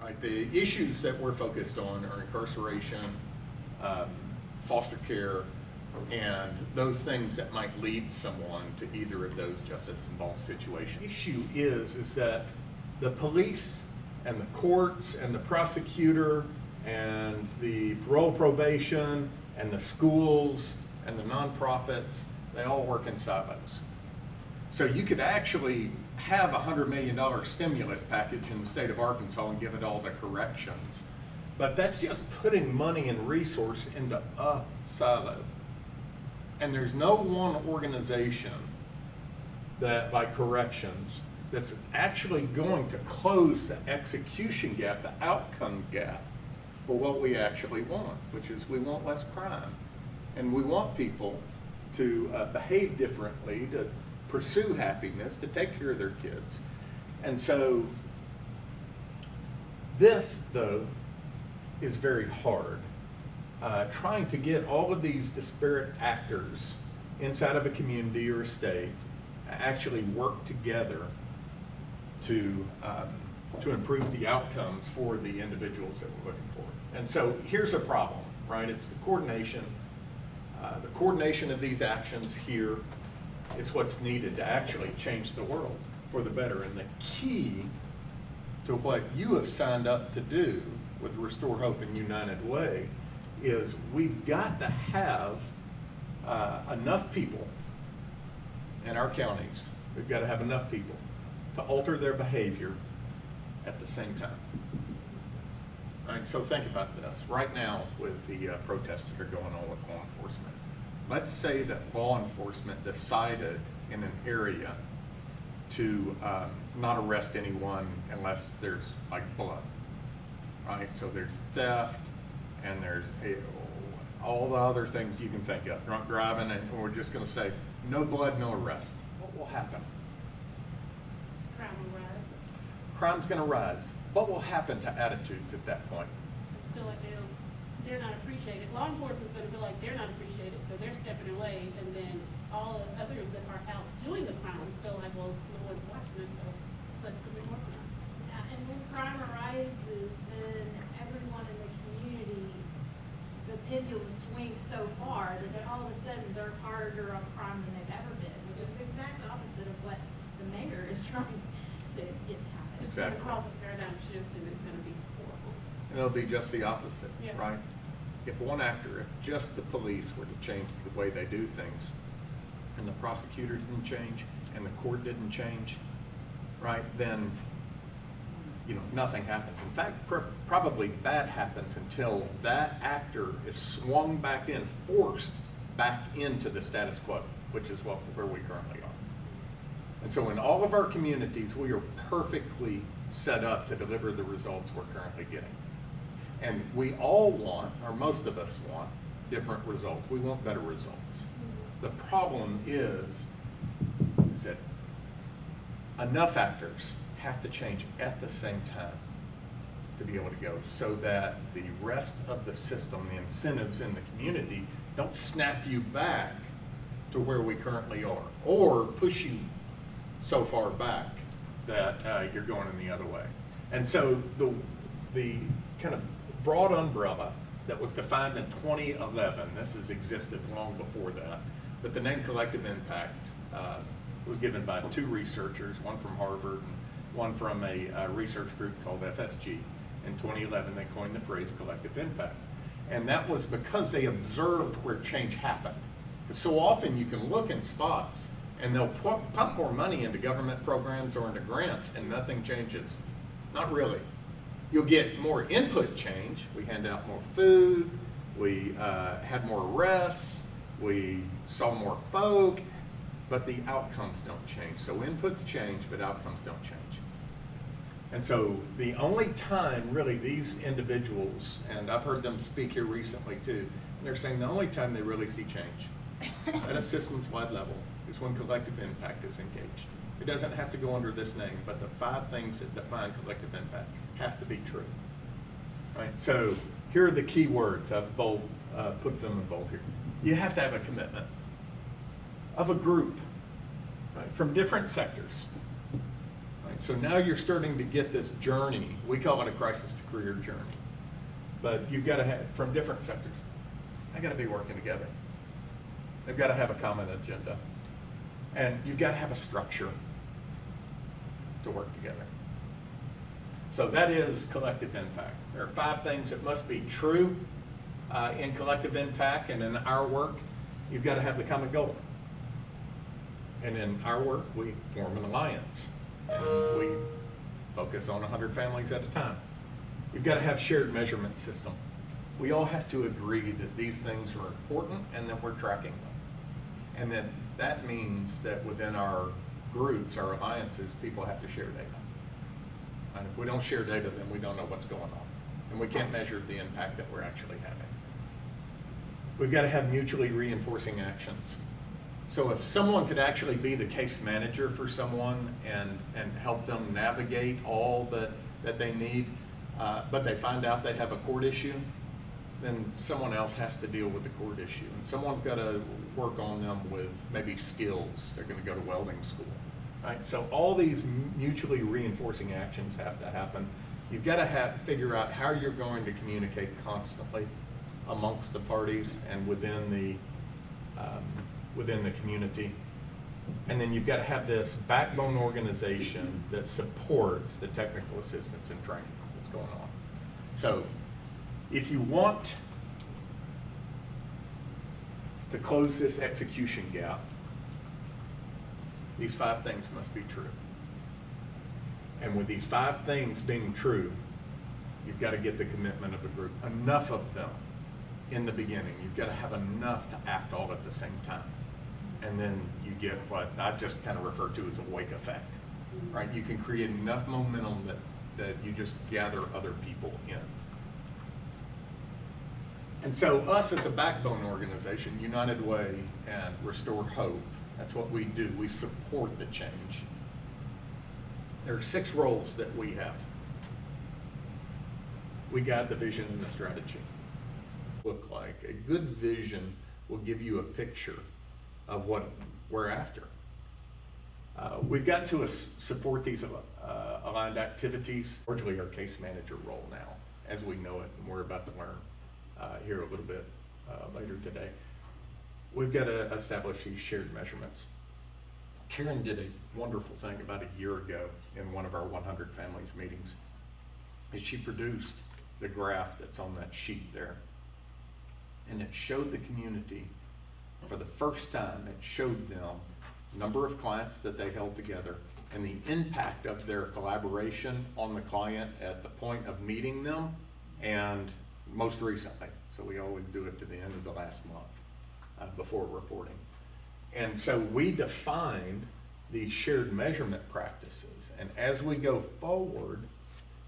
right? The issues that we're focused on are incarceration, foster care, and those things that might lead someone to either of those justice-involved situations. The issue is that the police and the courts and the prosecutor and the parole probation and the schools and the nonprofits, they all work in silos. So you could actually have a $100 million stimulus package in the state of Arkansas and give it all to corrections. But that's just putting money and resource into a silo. And there's no one organization that, like corrections, that's actually going to close the execution gap, the outcome gap, for what we actually want, which is we want less crime. And we want people to behave differently, to pursue happiness, to take care of their kids. And so this, though, is very hard. Trying to get all of these disparate actors inside of a community or a state actually work together to improve the outcomes for the individuals that we're looking for. And so here's a problem, right? It's the coordination. The coordination of these actions here is what's needed to actually change the world for the better. And the key to what you have signed up to do with Restore Hope and United Way is we've got to have enough people in our counties. We've got to have enough people to alter their behavior at the same time. All right, so think about this. Right now with the protests that are going on with law enforcement, let's say that law enforcement decided in an area to not arrest anyone unless there's like blood, right? So there's theft and there's all the other things you can think of, drunk driving, and we're just gonna say no blood, no arrest. What will happen? Crime will rise. Crime's gonna rise. What will happen to attitudes at that point? They feel like they're not appreciated. Law enforcement's gonna feel like they're not appreciated, so they're stepping away, and then all the others that are out doing the crimes feel like, well, no one's watching us, so let's commit more crimes. Yeah, and when crime arises, then everyone in the community, the pendulum swings so far that then all of a sudden they're harder on crime than they've ever been, which is the exact opposite of what the mayor is trying to get to happen. It's Exactly. gonna cause a paradigm shift, and it's gonna be horrible. And it'll be just the opposite, Yeah. right? If one actor, if just the police were to change the way they do things, and the prosecutor didn't change, and the court didn't change, right, then, you know, nothing happens. In fact, probably bad happens until that actor is swung back in, forced back into the status quo, which is where we currently are. And so in all of our communities, we are perfectly set up to deliver the results we're currently getting. And we all want, or most of us want, different results. We want better results. The problem is that enough actors have to change at the same time to be able to go, so that the rest of the system, the incentives in the community, don't snap you back to where we currently are, or push you so far back that you're going in the other way. And so the kind of broad umbrella that was defined in 2011, this has existed long before that, but the name collective impact was given by two researchers, one from Harvard and one from a research group called FSG. In 2011, they coined the phrase collective impact. And that was because they observed where change happened. Because so often you can look in spots and they'll pump more money into government programs or into grants and nothing changes. Not really. You'll get more input change. We hand out more food, we had more arrests, we saw more folk, but the outcomes don't change. So inputs change, but outcomes don't change. And so the only time really these individuals, and I've heard them speak here recently too, and they're saying the only time they really see change at a systems-wide level is when collective impact is engaged. It doesn't have to go under this name, but the 5 things that define collective impact have to be true. Right? So here are the key words. I've put them in bold here. You have to have a commitment of a group, right, from different sectors. Right? So now you're starting to get this journey. We call it a crisis to career journey. But you've got to have, from different sectors, they got to be working together. They've got to have a common agenda. And you've got to have a structure to work together. So that is collective impact. There are 5 things that must be true in collective impact and in our work. You've got to have the common goal. And in our work, we form an alliance. And we focus on 100 families at a time. You've got to have shared measurement system. We all have to agree that these things are important and that we're tracking them. And that means that within our groups, our alliances, people have to share data. And if we don't share data, then we don't know what's going on. And we can't measure the impact that we're actually having. We've got to have mutually reinforcing actions. So if someone could actually be the case manager for someone and help them navigate all that they need, but they find out they have a court issue, then someone else has to deal with the court issue. And someone's got to work on them with maybe skills. They're going to go to welding school. Right? So all these mutually reinforcing actions have to happen. You've got to figure out how you're going to communicate constantly amongst the parties and within the community. And then you've got to have this backbone organization that supports the technical assistance and training that's going on. So if you want to close this execution gap, these 5 things must be true. And with these 5 things being true, you've got to get the commitment of the group, enough of them in the beginning. You've got to have enough to act all at the same time. And then you get what I just kind of refer to as a wake effect, right? You can create enough momentum that you just gather other people in. And so us as a backbone organization, United Way and Restore Hope, that's what we do. We support the change. There are 6 roles that we have. We guide the vision and the strategy. Look like a good vision will give you a picture of what we're after. We've got to support these aligned activities, largely our case manager role now, as we know it, and we're about to learn here a little bit later today. We've got to establish these shared measurements. Karen did a wonderful thing about a year ago in one of our 100 families meetings. And she produced the graph that's on that sheet there. And it showed the community, for the first time, it showed them number of clients that they held together and the impact of their collaboration on the client at the point of meeting them and most recently. So we always do it to the end of the last month before reporting. And so we defined these shared measurement practices. And as we go forward,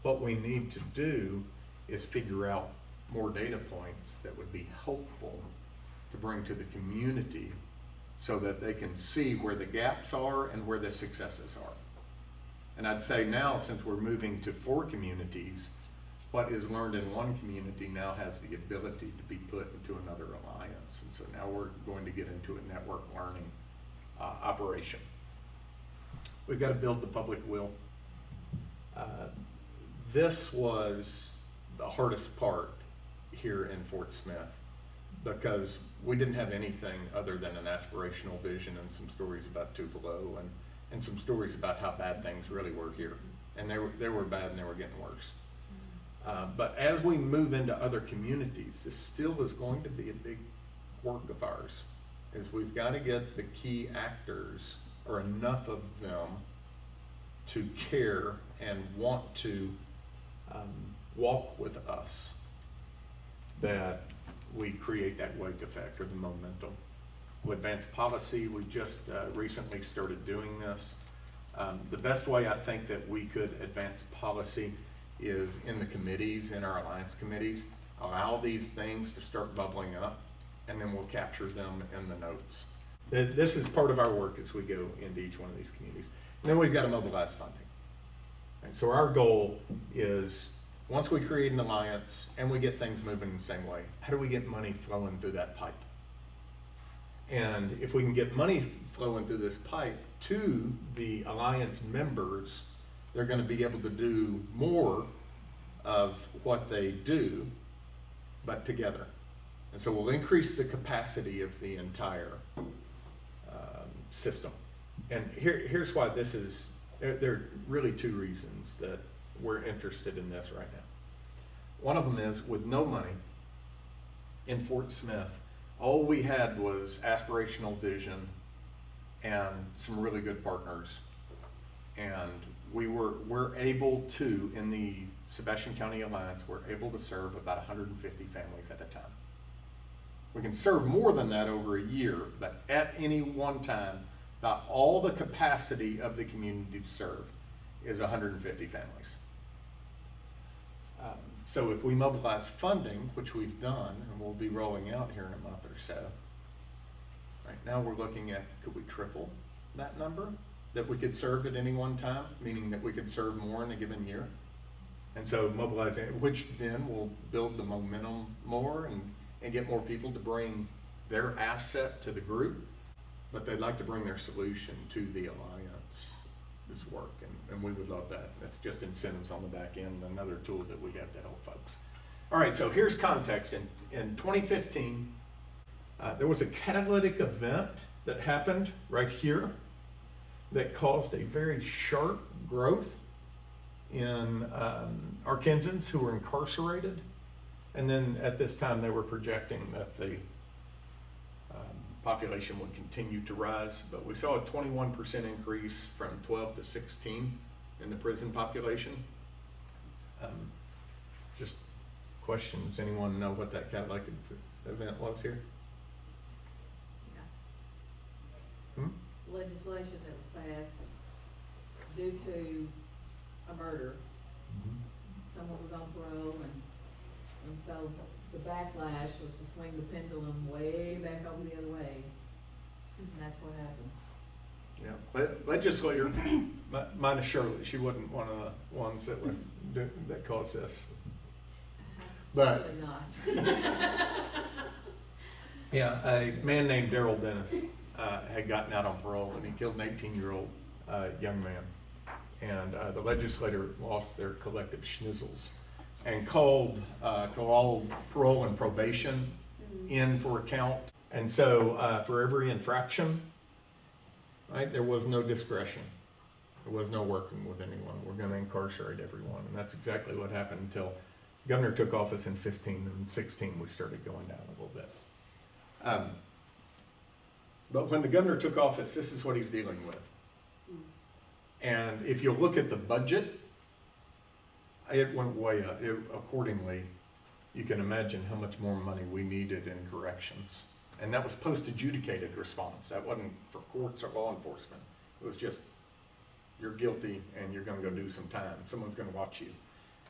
what we need to do is figure out more data points that would be helpful to bring to the community so that they can see where the gaps are and where the successes are. And I'd say now, since we're moving to 4 communities, what is learned in one community now has the ability to be put into another alliance. And so now we're going to get into a network learning operation. We've got to build the public will. This was the hardest part here in Fort Smith because we didn't have anything other than an aspirational vision and some stories about Tupelo and some stories about how bad things really were here. And they were bad and they were getting worse. But as we move into other communities, this still is going to be a big work of ours, is we've got to get the key actors, or enough of them, to care and want to walk with us, that we create that wake effect or the momentum. With advanced policy, we just recently started doing this. The best way I think that we could advance policy is in the committees, in our alliance committees, allow these things to start bubbling up, and then we'll capture them in the notes. This is part of our work as we go into each one of these communities. And then we've got to mobilize funding. And so our goal is, once we create an alliance and we get things moving in the same way, how do we get money flowing through that pipe? And if we can get money flowing through this pipe to the alliance members, they're gonna be able to do more of what they do, but together. And so we'll increase the capacity of the entire system. And here's why this is, there are really two reasons that we're interested in this right now. One of them is, with no money in Fort Smith, all we had was aspirational vision and some really good partners. And we're able to, in the Sebastian County Alliance, we're able to serve about 150 families at a time. We can serve more than that over a year, but at any one time, about all the capacity of the community to serve is 150 families. So if we mobilize funding, which we've done, and we'll be rolling out here in a month or so, right now we're looking at, could we triple that number that we could serve at any one time, meaning that we could serve more in a given year? And so mobilizing, which then will build the momentum more and get more people to bring their asset to the group, but they'd like to bring their solution to the alliance, this work, and we would love that. That's just incentives on the back end, another tool that we have to help folks. All right, so here's context. In 2015, there was a catalytic event that happened right here that caused a very sharp growth in Arkansans who were incarcerated. And then at this time, they were projecting that the population would continue to rise. But we saw a 21% increase from 12 to 16 in the prison population. Just questions, anyone know what that catalytic event was here? Yeah. It's legislation that was passed due to a murder. Someone was on parole, and so the backlash was to swing the pendulum way back over the other way, and that's what happened. Yeah, but legislator, minus Shirley, she wasn't one of the ones that caused this. But Really not. yeah, a man named Darrell Dennis had gotten out on parole, and he killed an 18-year-old young man. And the legislator lost their collective schnizzles and called parole and probation in for account. And so for every infraction, right, there was no discretion. There was no working with anyone. We're going to incarcerate everyone. And that's exactly what happened until the governor took office in 15, and in 16 we started going down a little bit. But when the governor took office, this is what he's dealing with. And if you look at the budget, it went way up. Accordingly, you can imagine how much more money we needed in corrections. And that was post-adjudicated response. That wasn't for courts or law enforcement. It was just, you're guilty and you're gonna go do some time. Someone's gonna watch you.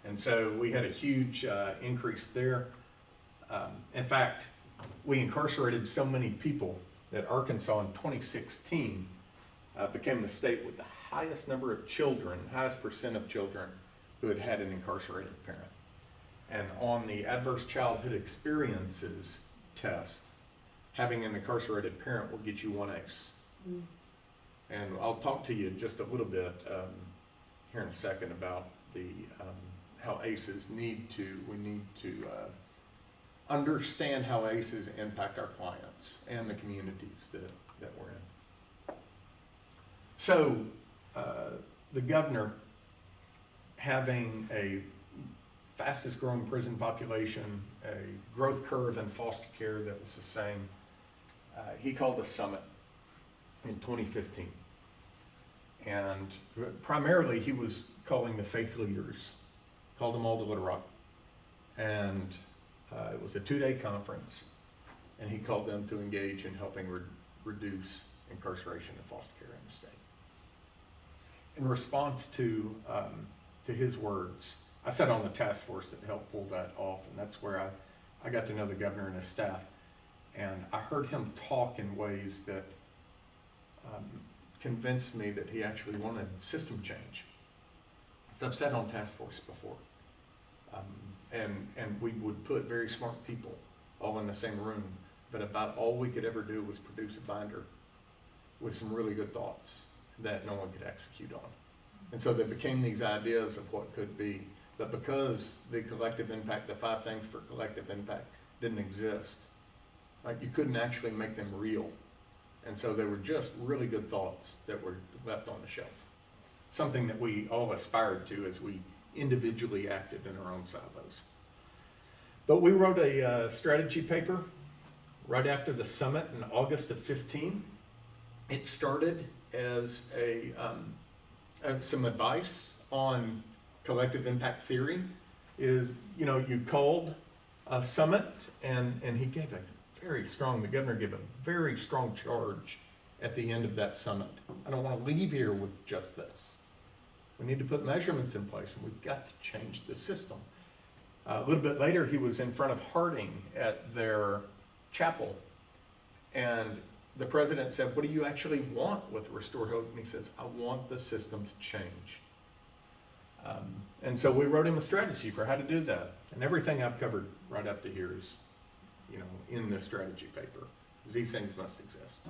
And so we had a huge increase there. In fact, we incarcerated so many people that Arkansas in 2016 became the state with the highest number of children, highest percent of children who had had an incarcerated parent. And on the adverse childhood experiences test, having an incarcerated parent will get you 1 ace. And I'll talk to you just a little bit here in a second about the how ACEs we need to understand how ACEs impact our clients and the communities that we're in. So the governor, having a fastest growing prison population, a growth curve in foster care that was the same, he called a summit in 2015. And primarily he was calling the faith leaders, called them all to Little Rock. And it was a 2-day conference, and he called them to engage in helping reduce incarceration and foster care in the state. In response to his words, I sat on the task force that helped pull that off, and that's where I got to know the governor and his staff. And I heard him talk in ways that convinced me that he actually wanted system change. So I've sat on task force before. And we would put very smart people all in the same room, but about all we could ever do was produce a binder with some really good thoughts that no one could execute on. And so they became these ideas of what could be, but because the collective impact, the 5 things for collective impact didn't exist, like you couldn't actually make them real. And so they were just really good thoughts that were left on the shelf. Something that we all aspired to as we individually acted in our own silos. But we wrote a strategy paper right after the summit in August of 15. It started as some advice on collective impact theory. Is, you know, you called a summit and he gave the governor gave a very strong charge at the end of that summit. I don't want to leave here with just this. We need to put measurements in place, and we've got to change the system. A little bit later, he was in front of Harding at their chapel, and the president said, "What do you actually want with Restore Hope?" And he says, "I want the system to change." And so we wrote him a strategy for how to do that. And everything I've covered right up to here is, you know, in this strategy paper. These things must exist.